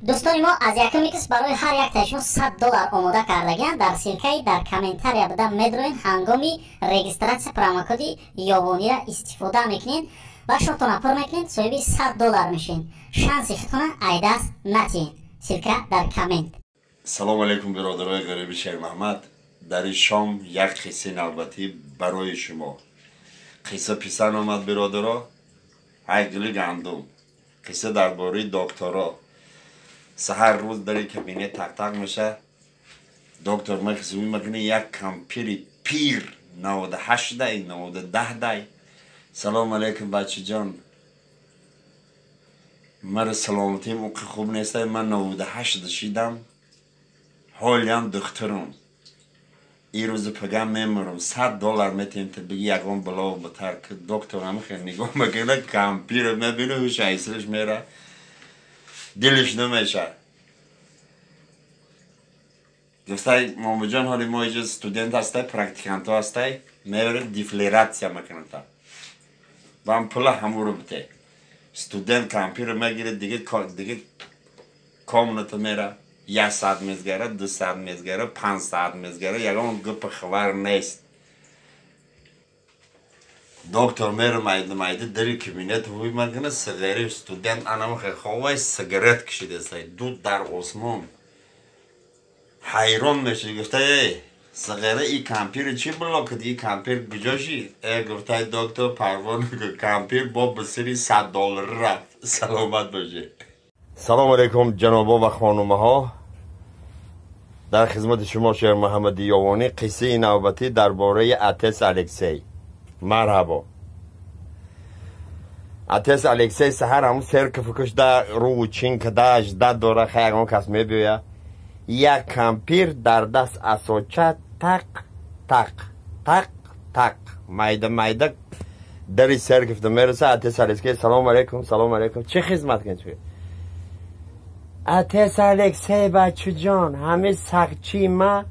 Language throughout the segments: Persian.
دوستان ما از یکم کس برای هر یک تایشون $100 آماده کردگیان در سیرکای در کامنتر یا بدم میدروین هنگامی رجیستراسیون پروموکودی یابانی را استفاده میکنین و شرطونه پر میکنین صاحب $100 میشین. شانسی خودتون ایدست نتین. سیرکا در کامنت. سلام علیکم برادرای غریب شیخ محمد. در این شام یک قصه نوبتی برای شما. قصه پیشان آمد برادرها. عقل گندم. قصه درباره دکترها. سحر روز در کابینه تک تک میشه. دکتر مخزومی میکنه یک کامپیوتر پیر 98 دای 10 دای. سلام علیکم بچه جان. مرا سلامتی موقع خوب نیست. من 98 داشیدم. حالی هم دخترم. این روز پگم میمرم $100 میتیم تا بگی یکم بلا و بتر که دکتر هم خیلی نگاه میکنه کامپیوتر میبینه و شایسترش میره دلش نمیشه. گفته ماما جان حالی ما اینجا استودنت هسته پرکتیکانت ها هسته میبره دیفلیراتسیا میکنه تا و هم پول همو رو بته استودنت کامپیوتر میگیره دیگه کامونتا میره 1 ساعت میزگره 2 ساعت میزگره 5 ساعت میزگره یکم گپ خبر نیست. دکتر میره مایده دری کابینت وی میکنه سیگاری استودنت انم خیلی خواه سیگارت کشیده سای دود در آسمان حیران میشه. گفته ای سیگاره ای کامپیوتر چی بلا کدی ای کامپیوتر بجاشی؟ ای گفته دکتر پروانه که کامپیوتر با بسیاری $100 رفت. سلامت باشه. سلام علیکم جنابا و خانومه ها. در خدمت شما شیخ محمد یوانی. قصه نوبتی درباره اتس الکسی. مرحبا. اتس الکسی سحر همون سرک فکش در رو چین که داش داره خیلی همون کس میبیه یک کامپیر در دست اساچه تق تق تق تق مایده دری سرکفته میرسه. اتس الکسی سلام علیکم سلام علیکم چه خدمت کنید توی اتس الکسی بچه جان همه سقچی ما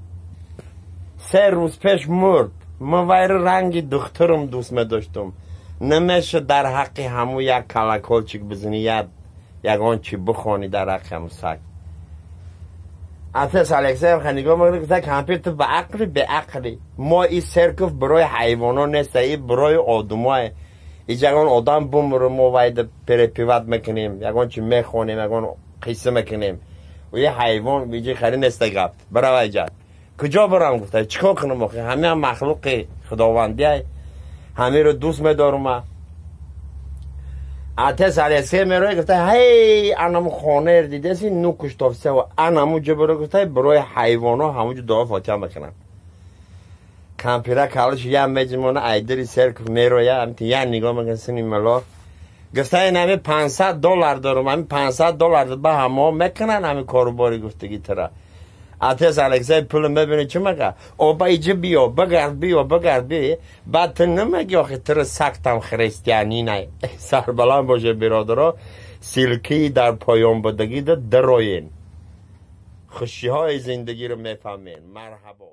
3 روز پیش مرد. ما ویر رنگ دخترم دوست می داشتم. نمیشه در حقی همو یک کلکلچک بزنی یکان چی بخوانی در حقی همو سگ. اتس الکسی هم خنیگاه میگه که کامپیوتر به عقلی ما این سرکف برای حیوانا نیست این برای آدم های یکان آدم بمره ما وید پر پیوت میکنیم یکان چی میخوانیم یکان قصه میکنیم و یه حیوان بیجی خیلی نیست گفت برای ویجد کجا برام گفته چیکار کنم آخه همه هم مخلوق خداوندی های همه رو دوست میدارم. اتس الکسی میروی گفته هی انمو خانه دیده سی نو کشتافسه و انمو جبرو گفته برای حیوان ها همونجا دعا فاتحه میکنن. کامپیوتر کالش یه میجمونه ایدری سرک میروی همتی یه نگاه میکنه سنی ملا گفته این همه $500 دارم همه $500 به همه میکنن همه کاروباری گفتگی تره. اتس الکسی پول میبینه چه مگه او ایجا بیا بگرد بیا بعد تو نمیگی آخه تر سکتم خریستیانی نه. سربلند باشه برادرها. سیلکی در پایان بدگی دروین خوشی های زندگی رو میفهمین. مرحبا.